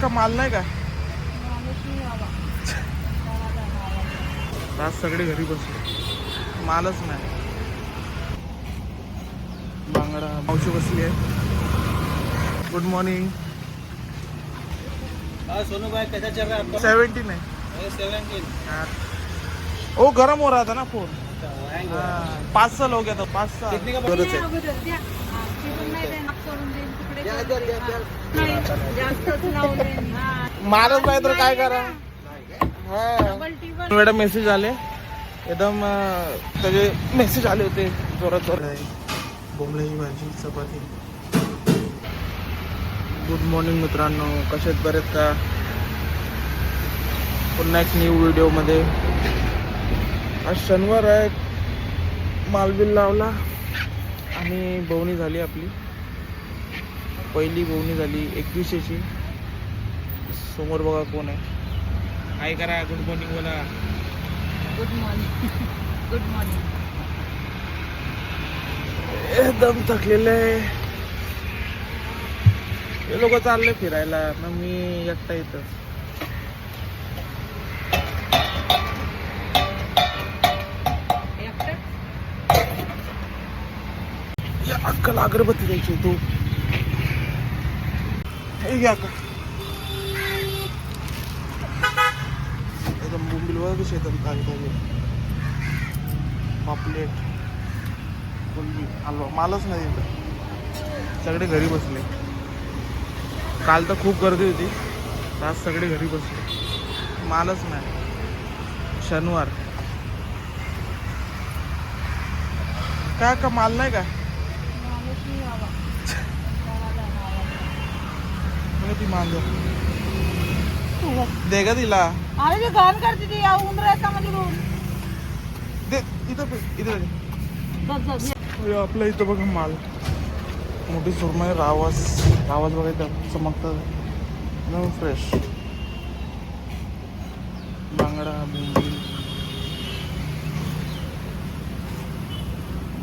का माल नाही का आज सगळे घरी बसले, मालच नाही. बांगडा मावशी बसली आहे. Good morning. सोनू भाई कैसा चल रहा है आपका? 17 है. 17 वो गर्म हो रहा था ना फोन. हैंग 5 साल हो गया था. 5 साल कितने का गरज आहे. मालच नाही तर काय करा. मॅडम मेसेज आले एकदम त्याचे मेसेज आले होते जोरात जोरात. बोंबल्याची भाजी चपाती. गुड मॉर्निंग मित्रांनो, कसे आहेत? बरेच का? पुन्हा एक न्यू व्हिडिओमध्ये. आज शनिवार आहे, मालबिल लावला आणि बोवणी झाली आपली. पहिली बोवणी झाली 21ची. समोर बघा कोण आहे. काय करा. गुड मॉर्निंग बोला. Good morning. Good morning. एकदम थकलेलं आहे. हे लोक चालले फिरायला, मग मी एकटा इथं. अक्कल अगरबत्ती द्यायची तू. हे घ्या का एकदम बोंबील बघा कशी एकदम ताजी ताजी. पापलेट कोणबी हलवा. मालच नाही इथं, सगळे घरी बसले. काल तर खूप गर्दी होती, आज सगळे घरी बसले. मालच नाही. शनिवार काय का माल नाही का. ती मान दे का तिला. अरे ते घाण करते ती ऊन राहता म्हणजे रोज. दे इथं इथं. बस आपल्या इथं बघा माल. मोठी सुरमई. रावस बघा इथं चमकतात एकदम फ्रेश. बांगडा बोंबील.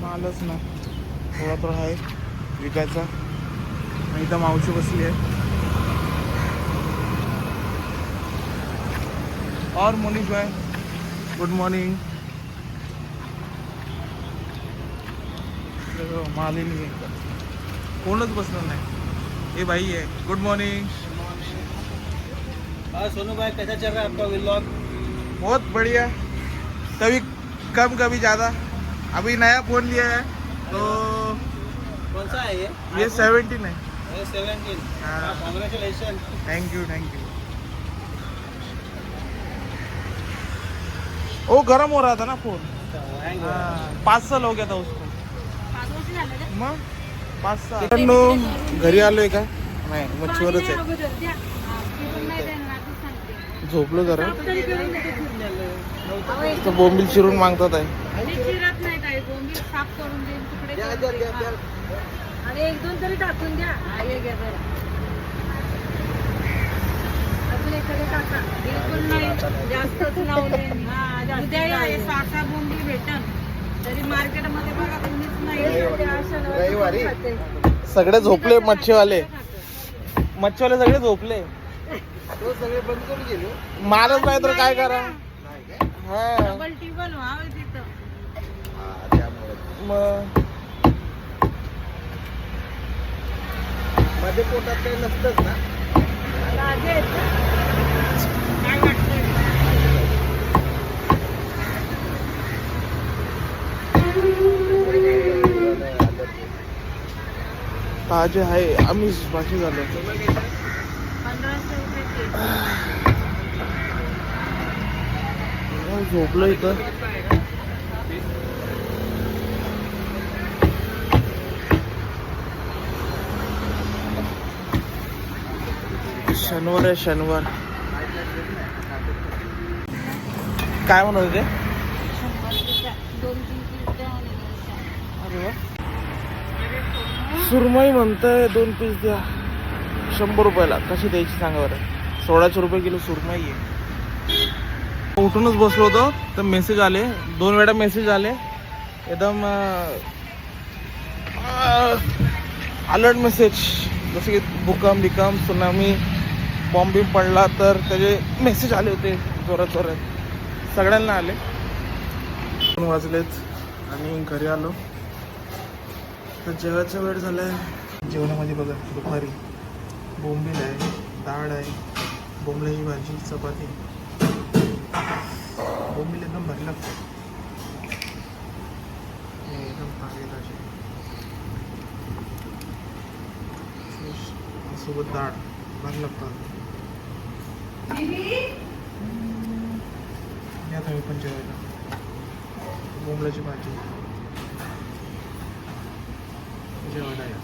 मालच ना थोडा आहे विकायचा. आणि इथं मावशी बसली आहे. और मोनिश भाई गुड मॉर्निंग. माल ही नहीं है, कोणच बसणार नाही. ये भाई है. Good morning. सोनू भाई कैसा चल रहा है आपका व्लॉग? बहुत बढ़िया. कभी कम कभी ज़्यादा. अभी नया फ़ोन लिया है तो कौन सा है ये 17 है. 17. हाँ. कांग्रेचुलेशन. Thank you. वो गर्म हो रहा था ना फोन. हैंग 5 साल हो गया था उसको. 5 वर्ष झाले रे. मग 5 साल. घरी आलोय का नाही, मच्छीवरच आहे. अगोदर द्या. ती पण नाही देणार, तू सांगते. झोपलो जरा. तरी करून देते पूर्ण. तर बोंबील चिरून मागतात आहे. मी चिरत नाही काय, बोंबील साफ करून देईन तुकडे करून देईन. हा. अरे 1-2 तरी टाकून द्या. हे घ्या जरा. अजून एखादं टाका. बिलकुल नाही, जास्तच लावले. उद्या या, हे 6 बोंबील भेटन. तरी मार्केटमध्ये बघा तुम्हीच नाही. रविवारी सगळे झोपले मच्छीवाले. मच्छीवाले सगळे झोपले. तो सगळे बंद करून गेलो. मालच नाही तर काय करा. हा डबल टिबल व्हावं तिथं. मग मध्ये पोटात काही नसतंच ना. ताजे आहेत ना? काय वाटतंय? ताजे आहे. आम्ही भाजी झालो. 1500 रुपये. झोपलो इथं. शनिवार आहे शनिवार. काय म्हणत होते? 2-3 पीस द्या आणि अरे वा. सुरमई म्हणतंय 2 पीस द्या. 100 रुपयाला. कशी द्यायची सांगा बरं. 1600 रुपये किलो सुरमई आहे. उठूनच बसलो होतो तर मेसेज आले. 2 वेळा मेसेज आले एकदम अलर्ट मेसेज. जसे की भूकंप सुनामी बॉम्ब बिम पडला तर त्याचे मेसेज आले होते जोरात जोरात, सगळ्यांना आले. 2 वाजलेत आणि घरी आलो तर जेवायचा वेळ झाला आहे. जेवणामध्ये बघा दुपारी बोंबील आहे, डाळ आहे, बोंबल्याची भाजी, चपाती. बोंबील एकदम भारी लागतं, एकदम भारी भाजी. सोबत डाळ भारी लागतात. आता मी पण जेवायला बोंबल्याची भाजी जेवायला या.